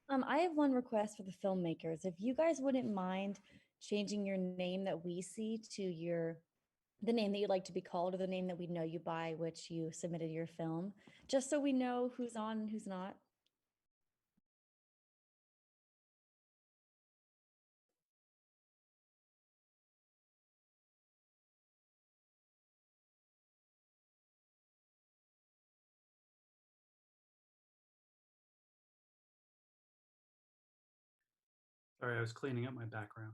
I have one request for the filmmakers. If you guys wouldn't mind changing your name that we see to the name that you'd like to be called or the name that we know you by which you submitted your film, just so we know who's on and who's not. Sorry, I was cleaning up my background.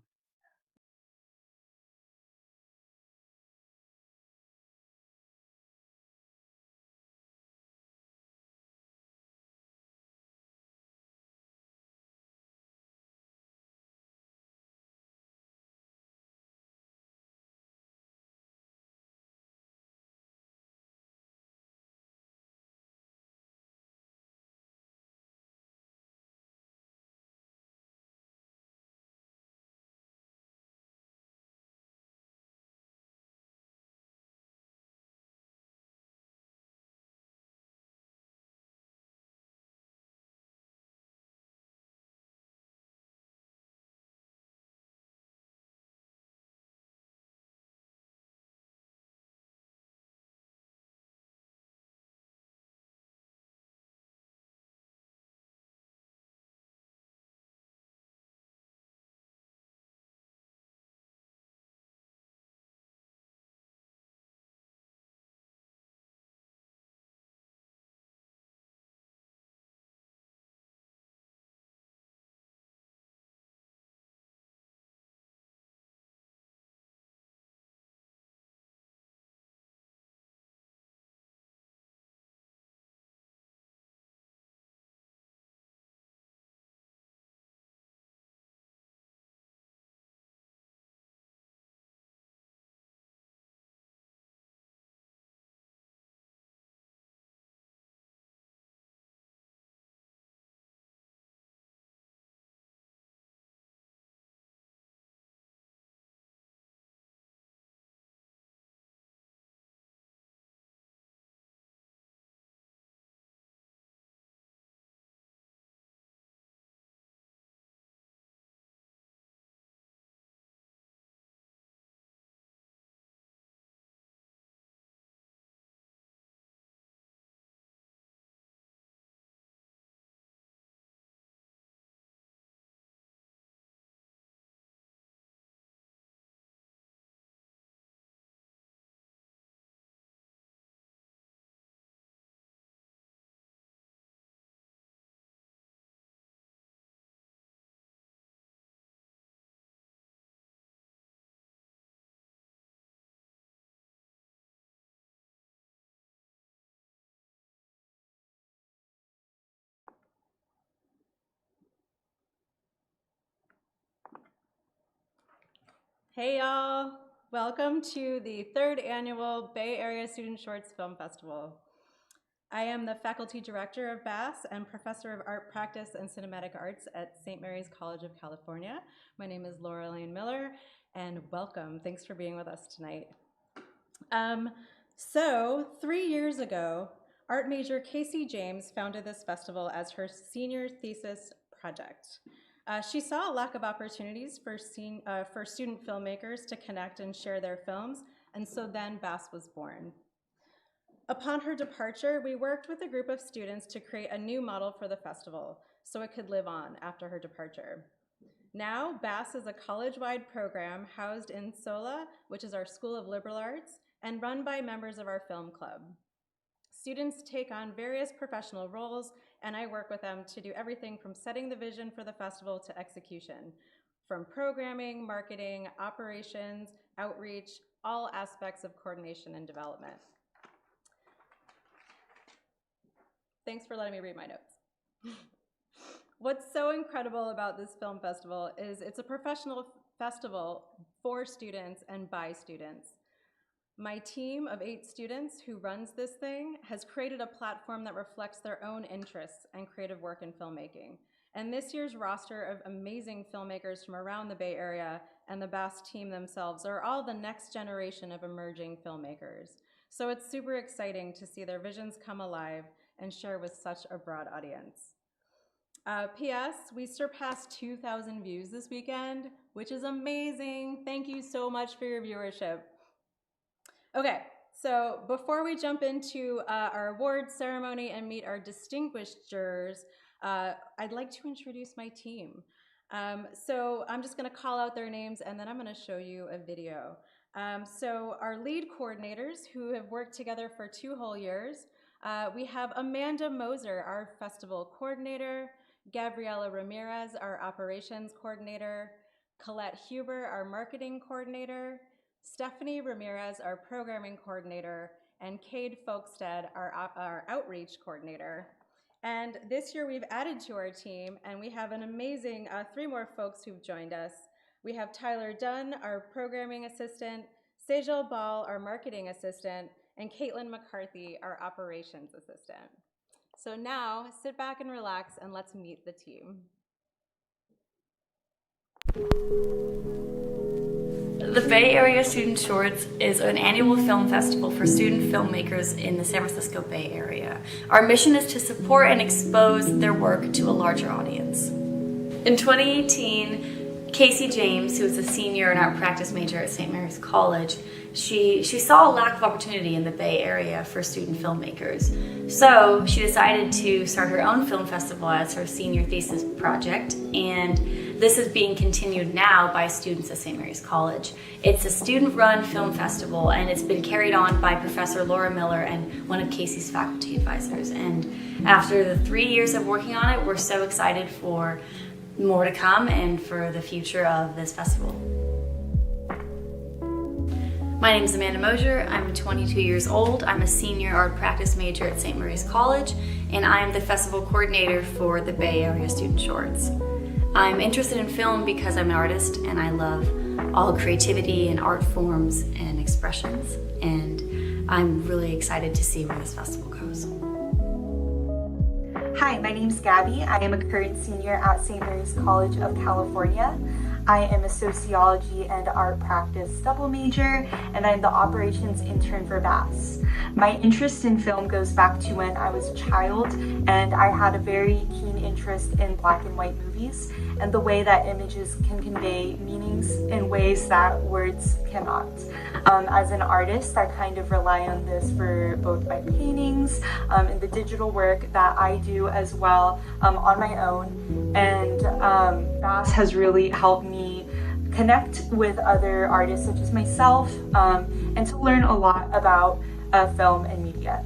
Hey y'all, welcome to the third annual Bay Area Student Shorts Film Festival. I am the faculty director of BASS and professor of art practice and cinematic arts at St. Mary's College of California. My name is Laura Lane Miller, and welcome. Thanks for being with us tonight. So 3 years ago, art major Casey James founded this festival as her senior thesis project. She saw a lack of opportunities for student filmmakers to connect and share their films, and so then BASS was born. Upon her departure, we worked with a group of students to create a new model for the festival so it could live on after her departure. Now, BASS is a college-wide program housed in SOLA, which is our School of Liberal Arts, and run by members of our film club. Students take on various professional roles, and I work with them to do everything from setting the vision for the festival to execution, from programming, marketing, operations, outreach, all aspects of coordination and development. Thanks for letting me read my notes. What's so incredible about this film festival is it's a professional festival for students and by students. My team of 8 students who runs this thing has created a platform that reflects their own interests and creative work in filmmaking. And this year's roster of amazing filmmakers from around the Bay Area and the BASS team themselves are all the next generation of emerging filmmakers. So it's super exciting to see their visions come alive and share with such a broad audience. P.S. We surpassed 2,000 views this weekend, which is amazing. Thank you so much for your viewership. Okay, so before we jump into our awards ceremony and meet our distinguished jurors, I'd like to introduce my team. So I'm just going to call out their names and then I'm going to show you a video. So our lead coordinators who have worked together for 2 whole years, we have Amanda Moser, our festival coordinator, Gabriela Ramirez, our operations coordinator, Colette Huber, our marketing coordinator, Stephanie Ramirez, our programming coordinator, and Cade Folkstead, our outreach coordinator. And this year we've added to our team, and we have an amazing 3 more folks who've joined us. We have Tyler Dunn, our programming assistant, Sejal Ball, our marketing assistant, and Caitlin McCarthy, our operations assistant. So now sit back and relax, and let's meet the team. The Bay Area Student Shorts is an annual film festival for student filmmakers in the San Francisco Bay Area. Our mission is to support and expose their work to a larger audience. In 2018, Casey James, who is a senior and art practice major at St. Mary's College, she saw a lack of opportunity in the Bay Area for student filmmakers. So she decided to start her own film festival as her senior thesis project, and this is being continued now by students at St. Mary's College. It's a student-run film festival, and it's been carried on by Professor Laura Miller and one of Casey's faculty advisors. And after the 3 years of working on it, we're so excited for more to come and for the future of this festival. My name is Amanda Moser. I'm 22 years old. I'm a senior art practice major at St. Mary's College, and I am the festival coordinator for the Bay Area Student Shorts. I'm interested in film because I'm an artist and I love all creativity and art forms and expressions, and I'm really excited to see where this festival goes. Hi, my name's Gabby. I am a current senior at St. Mary's College of California. I am a sociology and art practice double major, and I'm the operations intern for BASS. My interest in film goes back to when I was a child, and I had a very keen interest in black and white movies and the way that images can convey meanings in ways that words cannot. As an artist, I kind of rely on this for both my paintings and the digital work that I do as well on my own. And BASS has really helped me connect with other artists such as myself and to learn a lot about film and media.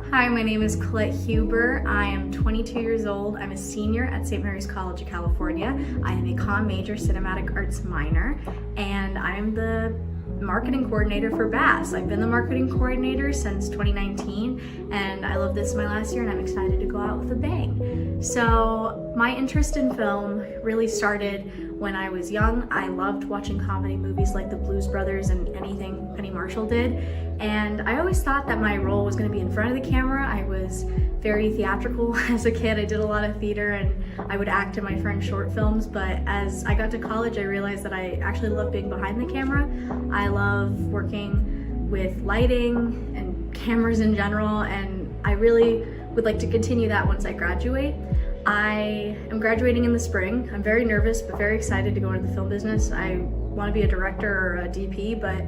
Hi, my name is Colette Huber. I am 22 years old. I'm a senior at St. Mary's College of California. I am a comm major, cinematic arts minor, and I'm the marketing coordinator for BASS. I've been the marketing coordinator since 2019, and I love this is my last year, and I'm excited to go out with a bang. So my interest in film really started when I was young. I loved watching comedy movies like The Blues Brothers and anything Penny Marshall did, and I always thought that my role was going to be in front of the camera. I was very theatrical as a kid. I did a lot of theater and I would act in my friend's short films, but as I got to college, I realized that I actually love being behind the camera. I love working with lighting and cameras in general, and I really would like to continue that once I graduate. I am graduating in the spring. I'm very nervous, but very excited to go into the film business. I want to be a director or a DP, but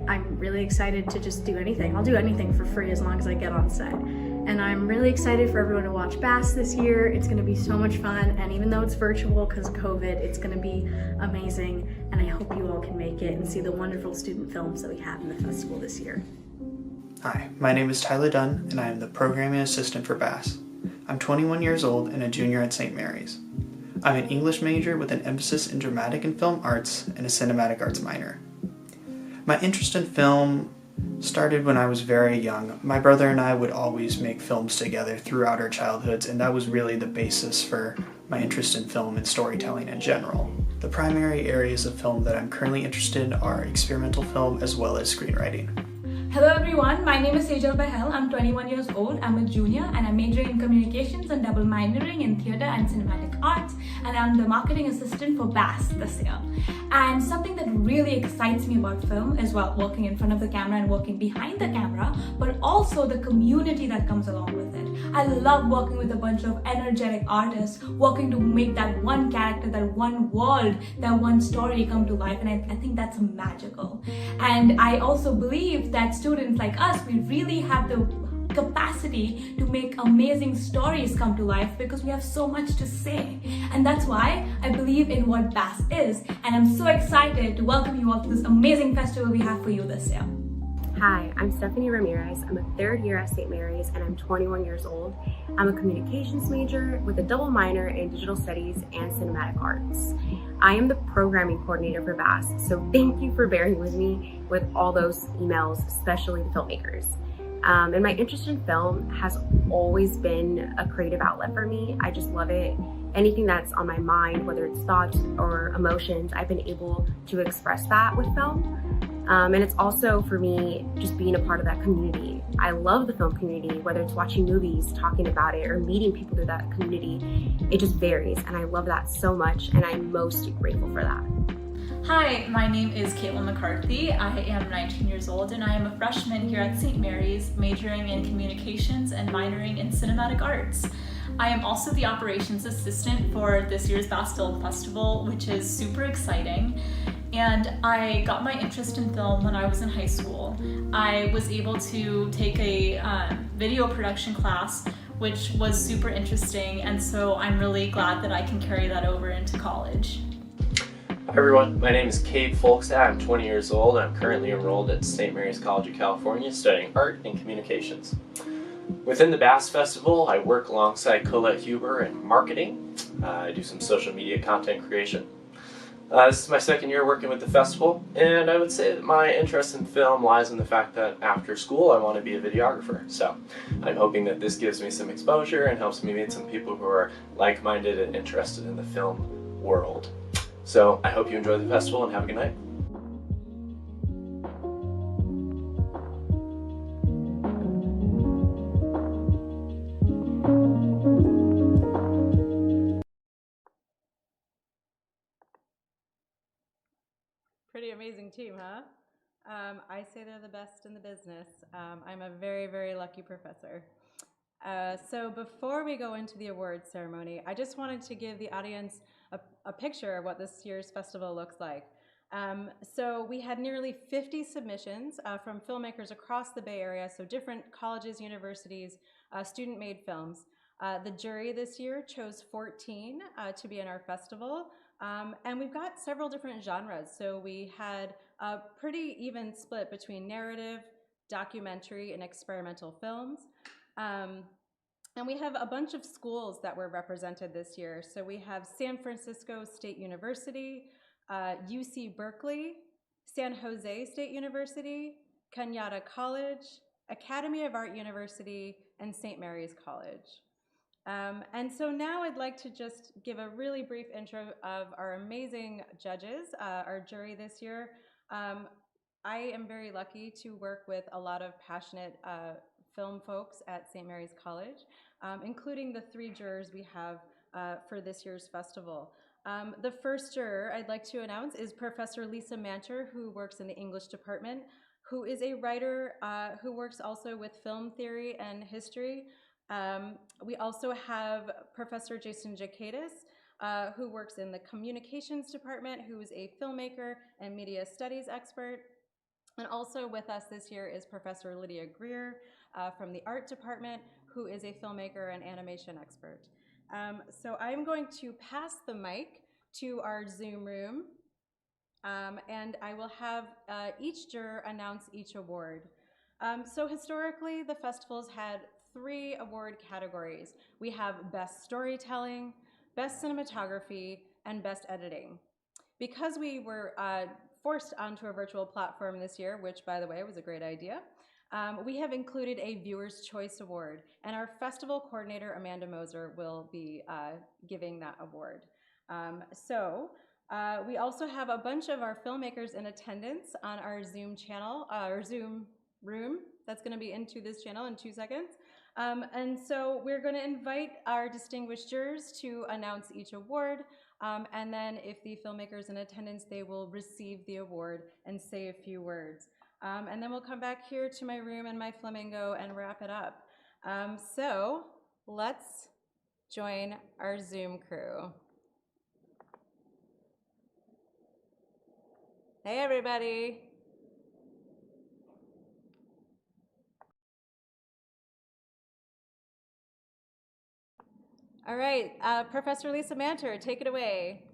I'm really excited to just do anything. I'll do anything for free as long as I get on set. And I'm really excited for everyone to watch BASS this year. It's going to be so much fun, and even though it's virtual because of COVID, it's going to be amazing, and I hope you all can make it and see the wonderful student films that we have in the festival this year. Hi, my name is Tyler Dunn, and I am the programming assistant for BASS. I'm 21 years old and a junior at St. Mary's. I'm an English major with an emphasis in dramatic and film arts and a cinematic arts minor. My interest in film started when I was very young. My brother and I would always make films together throughout our childhoods, and that was really the basis for my interest in film and storytelling in general. The primary areas of film that I'm currently interested in are experimental film as well as screenwriting. Hello everyone, my name is Sejal Bahel. I'm 21 years old. I'm a junior and I'm majoring in communications and double minoring in theatre and cinematic arts, and I'm the marketing assistant for BAS this year. And something that really excites me about film is, well, working in front of the camera and working behind the camera, but also the community that comes along with it. I love working with a bunch of energetic artists, working to make that one character, that one world, that one story come to life, and I think that's magical. And I also believe that students like us, we really have the capacity to make amazing stories come to life because we have so much to say. And that's why I believe in what BAS is, and I'm so excited to welcome you all to this amazing festival we have for you this year. Hi, I'm Stephanie Ramirez. I'm a third year at St. Mary's and I'm 21 years old. I'm a communications major with a double minor in digital studies and cinematic arts. I am the programming coordinator for BAS, so thank you for bearing with me with all those emails, especially the filmmakers. And my interest in film has always been a creative outlet for me. I just love it. Anything that's on my mind, whether it's thoughts or emotions, I've been able to express that with film. And it's also, for me, just being a part of that community. I love the film community, whether it's watching movies, talking about it, or meeting people through that community. It just varies, and I love that so much, and I'm most grateful for that. Hi, my name is Caitlin McCarthy. I am 19 years old and I am a freshman here at St. Mary's, majoring in communications and minoring in cinematic arts. I am also the operations assistant for this year's BAS Film Festival, which is super exciting. And I got my interest in film when I was in high school. I was able to take a video production class, which was super interesting, and so I'm really glad that I can carry that over into college. Hi everyone, my name is Cade Folkstad. I'm 20 years old and I'm currently enrolled at St. Mary's College of California studying art and communications. Within the BAS Festival, I work alongside Colette Huber in marketing. I do some social media content creation. This is my second year working with the festival, and I would say that my interest in film lies in the fact that after school I want to be a videographer. So I'm hoping that this gives me some exposure and helps me meet some people who are like-minded and interested in the film world. So I hope you enjoy the festival and have a good night. Pretty amazing team, huh? I say they're the best in the business. I'm a very, very lucky professor. So before we go into the awards ceremony, I just wanted to give the audience a picture of what this year's festival looks like. So we had nearly 50 submissions from filmmakers across the Bay Area, so different colleges, universities, student-made films. The jury this year chose 14 to be in our festival, and we've got several different genres. So we had a pretty even split between narrative, documentary, and experimental films. And we have a bunch of schools that were represented this year. So we have San Francisco State University, UC Berkeley, San Jose State University, Cañada College, Academy of Art University, and St. Mary's College. And so now I'd like to just give a really brief intro of our amazing judges, our jury this year. I am very lucky to work with a lot of passionate film folks at St. Mary's College, including the 3 jurors we have for this year's festival. The first juror I'd like to announce is Professor Lisa Manter, who works in the English department, who is a writer who works also with film theory and history. We also have Professor Jason Jakaitis, who works in the communications department, who is a filmmaker and media studies expert. And also with us this year is Professor Lydia Greer from the art department, who is a filmmaker and animation expert. So I'm going to pass the mic to our Zoom room, and I will have each juror announce each award. So historically, the festival's had 3 award categories. We have Best Storytelling, Best Cinematography, and Best Editing. Because we were forced onto a virtual platform this year, which, by the way, was a great idea, we have included a Viewer's Choice Award, and our festival coordinator, Amanda Moser, will be giving that award. We also have a bunch of our filmmakers in attendance on our Zoom channel, our Zoom room that's going to be into this channel in 2 seconds. And so we're going to invite our distinguished jurors to announce each award. And then if the filmmakers in attendance, they will receive the award and say a few words. And then we'll come back here to my room and my flamingo and wrap it up. So let's join our Zoom crew. Hey, everybody. All right, Professor Lisa Manter, take it away.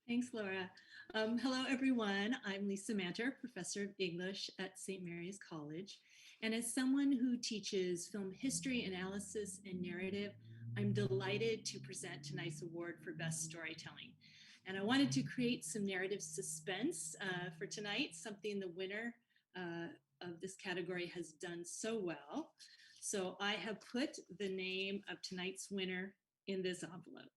Thanks, Laura. Hello, everyone. I'm Lisa Manter, Professor of English at St. Mary's College. And as someone who teaches film history, analysis, and narrative, I'm delighted to present tonight's award for Best Storytelling. And I wanted to create some narrative suspense for tonight, something the winner of this category has done so well. So I have put the name of tonight's winner in this envelope.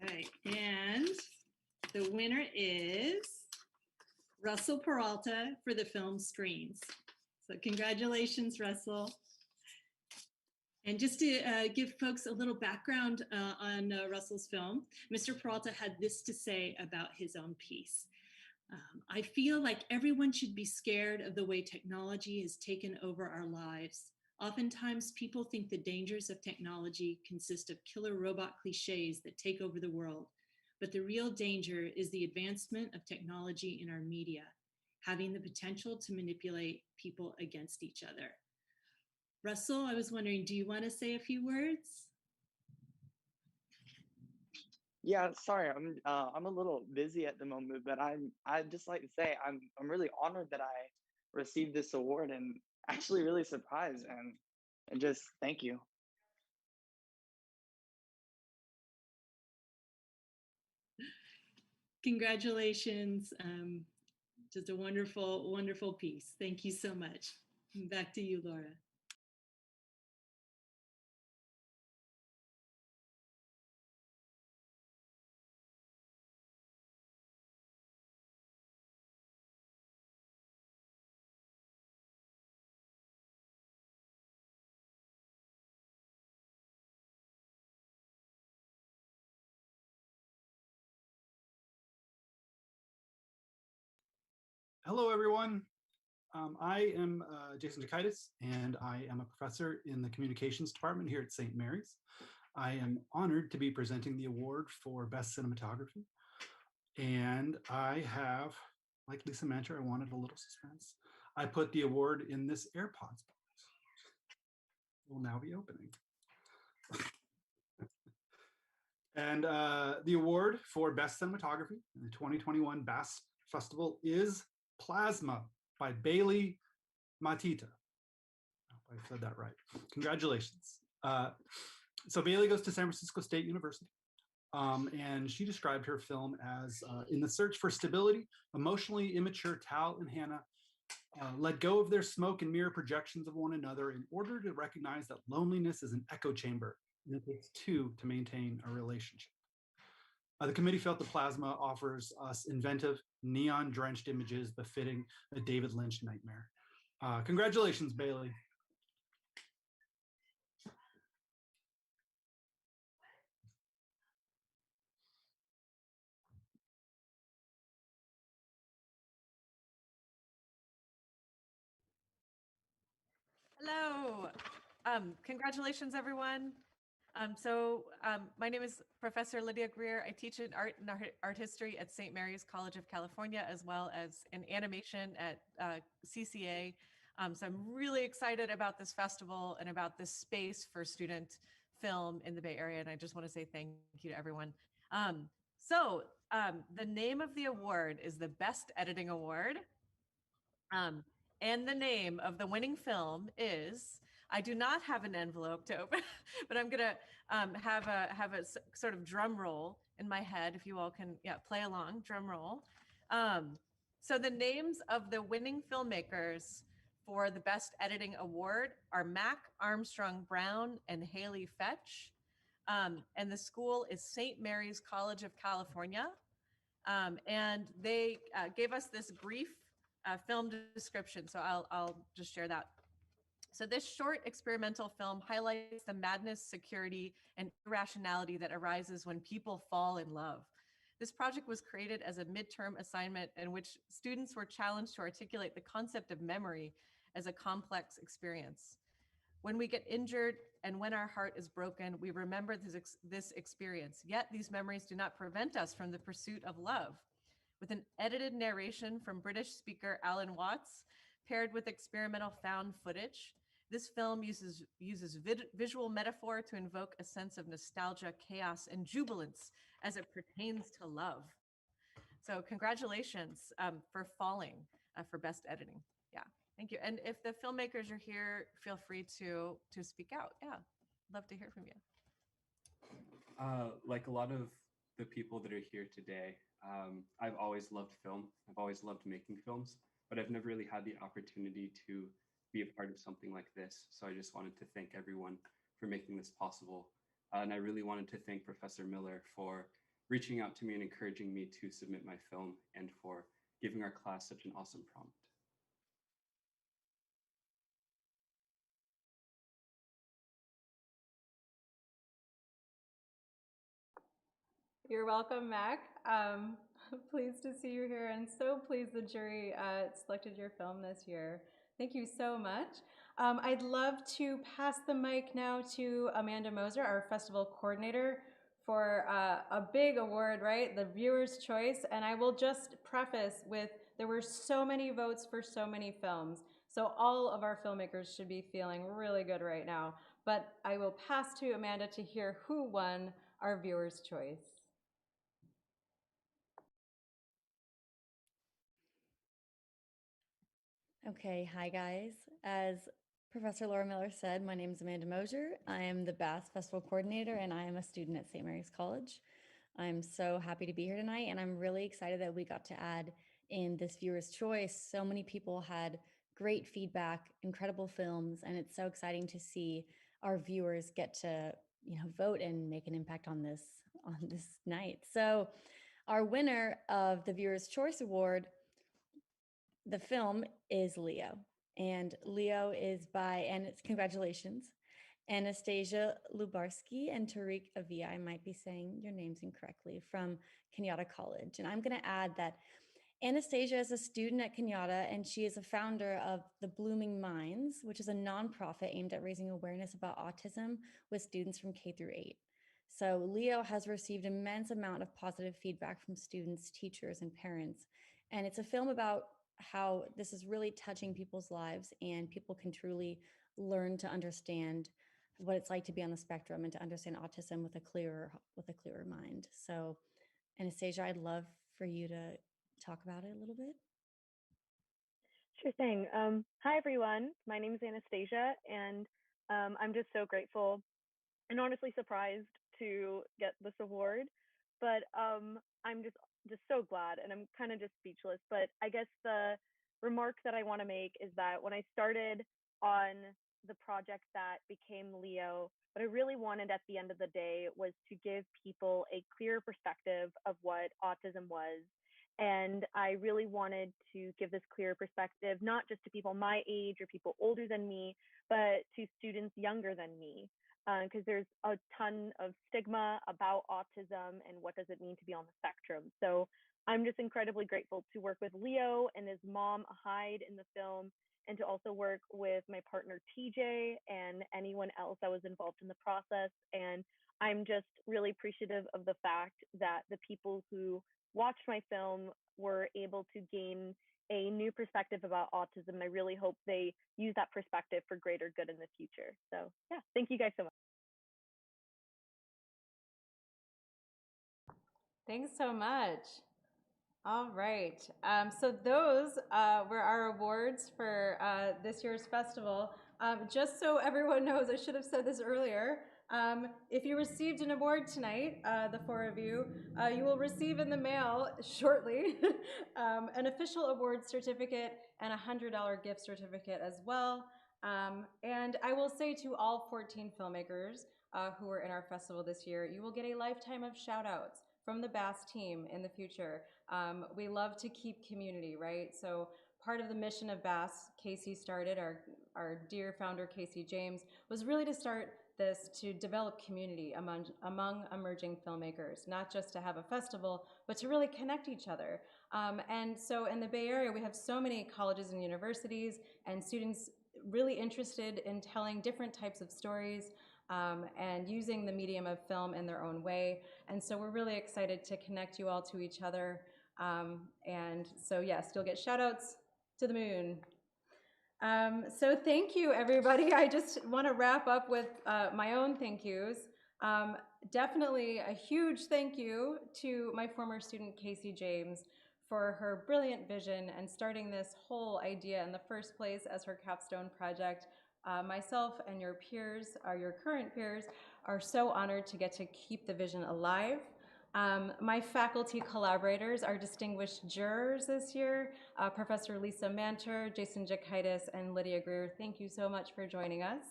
Okay, and the winner is Russell Peralta for the film Screens. So congratulations, Russell. And just to give folks a little background on Russell's film, Mr. Peralta had this to say about his own piece. I feel like everyone should be scared of the way technology has taken over our lives. Oftentimes, people think the dangers of technology consist of killer robot cliches that take over the world. But the real danger is the advancement of technology in our media, having the potential to manipulate people against each other. Russell, I was wondering, do you want to say a few words? Yeah, sorry, I'm a little busy at the moment, but I'd just like to say I'm really honored that I received this award and actually really surprised and just thank you. Congratulations. Just a wonderful, wonderful piece. Thank you so much. Back to you, Laura. Hello, everyone. I am Jason Jakaitis, and I am a professor in the communications department here at St. Mary's. I am honored to be presenting the award for Best Cinematography. And I have, like Lisa Manter, I wanted a little suspense. I put the award in this AirPods box. It will now be opening. And the award for Best Cinematography in the 2021 BAFTA Festival is Plasma by Bailey Matita. I hope I said that right. Congratulations. So Bailey goes to San Francisco State University, and she described her film as in the search for stability, emotionally immature Tal and Hannah let go of their smoke and mirror projections of one another in order to recognize that loneliness is an echo chamber, and it takes two to maintain a relationship. The committee felt the Plasma offers us inventive, neon-drenched images befitting a David Lynch nightmare. Congratulations, Bailey. Hello. Congratulations, everyone. My name is Professor Lydia Greer. I teach in art history at St. Mary's College of California, as well as in animation at CCA. So I'm really excited about this festival and about this space for student film in the Bay Area. And I just want to say thank you to everyone. The name of the award is the Best Editing Award. And the name of the winning film is, I do not have an envelope to open, but I'm gonna have a sort of drum roll in my head, if you all can, play along, drum roll. So the names of the winning filmmakers for the Best Editing Award are Mac Armstrong Brown and Haley Fetch. And the school is St. Mary's College of California. And they gave us this brief film description. So I'll just share that. So this short experimental film highlights the madness, security, and irrationality that arises when people fall in love. This project was created as a midterm assignment in which students were challenged to articulate the concept of memory as a complex experience. When we get injured and when our heart is broken, we remember this experience. Yet these memories do not prevent us from the pursuit of love. With an edited narration from British speaker Alan Watts, paired with experimental found footage, this film uses visual metaphor to invoke a sense of nostalgia, chaos, and jubilance as it pertains to love. So congratulations for Falling for Best Editing. Yeah, thank you. And if the filmmakers are here, feel free to speak out. Yeah, love to hear from you. Like a lot of the people that are here today, I've always loved film. I've always loved making films, but I've never really had the opportunity to be a part of something like this. So I just wanted to thank everyone for making this possible. And I really wanted to thank Professor Miller for reaching out to me and encouraging me to submit my film and for giving our class such an awesome prompt. You're welcome, Mac. Pleased to see you here, and so pleased the jury selected your film this year. Thank you so much. I'd love to pass the mic now to Amanda Moser, our festival coordinator, for a big award, right? The Viewer's Choice. And I will just preface with, there were so many votes for so many films. So all of our filmmakers should be feeling really good right now. But I will pass to Amanda to hear who won our Viewer's Choice. Okay, hi guys. As Professor Laura Miller said, my name is Amanda Moser. I am the Bass Festival Coordinator and I am a student at St. Mary's College. I'm so happy to be here tonight and I'm really excited that we got to add in this Viewer's Choice. So many people had great feedback, incredible films, and it's so exciting to see our viewers get to, vote and make an impact on this night. So our winner of the Viewer's Choice Award, the film, is Leo. And Leo is by, and it's congratulations, Anastasia Lubarsky and Tariq Avia. I might be saying your names incorrectly, from Kenyatta College. And I'm going to add that Anastasia is a student at Kenyatta, and she is a founder of the Blooming Minds, which is a nonprofit aimed at raising awareness about autism with students from K through 8. So Leo has received immense amount of positive feedback from students, teachers, and parents. And it's a film about how this is really touching people's lives and people can truly learn to understand what it's like to be on the spectrum and to understand autism with a clearer mind. So Anastasia, I'd love for you to talk about it a little bit. Sure thing. Hi everyone, my name is Anastasia and I'm just so grateful and honestly surprised to get this award, but I'm just so glad and I'm kind of just speechless. But I guess the remark that I want to make is that when I started on the project that became Leo, what I really wanted at the end of the day was to give people a clear perspective of what autism was. And I really wanted to give this clear perspective, not just to people my age or people older than me, but to students younger than me. Because there's a ton of stigma about autism and what does it mean to be on the spectrum. So I'm just incredibly grateful to work with Leo and his mom, Hyde, in the film, and to also work with my partner, TJ, and anyone else that was involved in the process. And I'm just really appreciative of the fact that the people who watched my film were able to gain a new perspective about autism. I really hope they use that perspective for greater good in the future. So yeah, thank you guys so much. Thanks so much. All right. So those were our awards for this year's festival. Just so everyone knows, I should have said this earlier, If you received an award tonight, the four of you, you will receive in the mail shortly an official award certificate and a $100 gift certificate as well. And I will say to all 14 filmmakers who are in our festival this year, you will get a lifetime of shout outs from the BASS team in the future. We love to keep community, right? So part of the mission of BASS, Casey started, our dear founder, Casey James, was really to start this to develop community among emerging filmmakers, not just to have a festival, but to really connect each other. And so in the Bay Area, we have so many colleges and universities and students really interested in telling different types of stories and using the medium of film in their own way. And so we're really excited to connect you all to each other. And so yes, you'll get shout outs to the moon. So thank you, everybody. I just want to wrap up with my own thank yous. Definitely a huge thank you to my former student, Casey James, for her brilliant vision and starting this whole idea in the first place as her capstone project. Myself and your peers, your current peers, are so honored to get to keep the vision alive. My faculty collaborators, our distinguished jurors this year, Professor Lisa Manter, Jason Jakaitis, and Lydia Greer, thank you so much for joining us.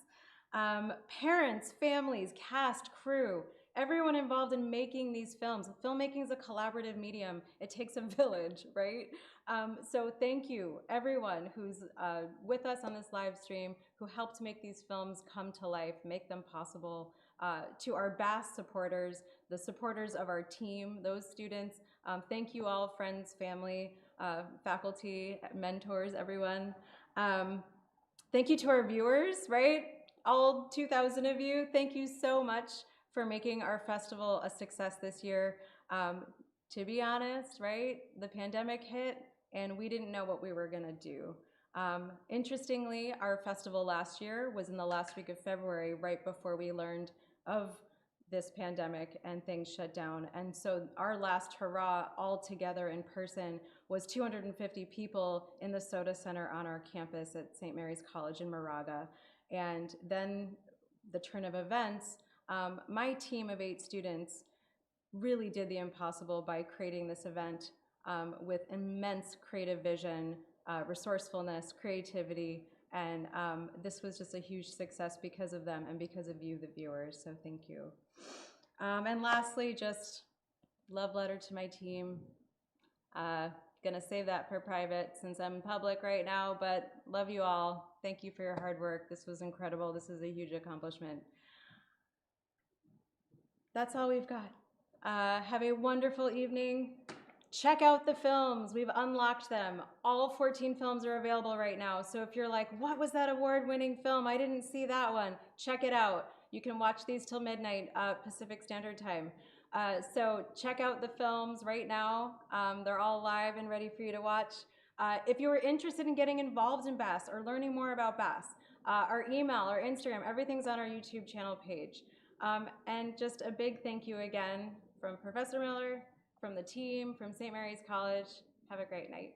Parents, families, cast, crew, everyone involved in making these films. Filmmaking is a collaborative medium. It takes a village, right? So thank you, everyone who's with us on this live stream, who helped make these films come to life, make them possible. To our BASS supporters, the supporters of our team, those students, thank you all, friends, family, faculty, mentors, everyone. Thank you to our viewers, right? All 2,000 of you, thank you so much for making our festival a success this year. To be honest, right, the pandemic hit and we didn't know what we were gonna do. Interestingly, our festival last year was in the last week of February, right before we learned of this pandemic and things shut down. And so our last hurrah all together in person was 250 people in the Soda Center on our campus at St. Mary's College in Moraga. And then the turn of events, my team of 8 students really did the impossible by creating this event with immense creative vision, resourcefulness, creativity, and this was just a huge success because of them and because of you, the viewers, so thank you. And lastly, just love letter to my team. Gonna save that for private since I'm public right now, but love you all. Thank you for your hard work. This was incredible. This is a huge accomplishment. That's all we've got. Have a wonderful evening. Check out the films. We've unlocked them. All 14 films are available right now. So if you're like, what was that award-winning film? I didn't see that one. Check it out. You can watch these till midnight Pacific Standard Time. So check out the films right now. They're all live and ready for you to watch. If you were interested in getting involved in BASS or learning more about BASS, our email, our Instagram, everything's on our YouTube channel page. And just a big thank you again from Professor Miller, from the team, from St. Mary's College. Have a great night.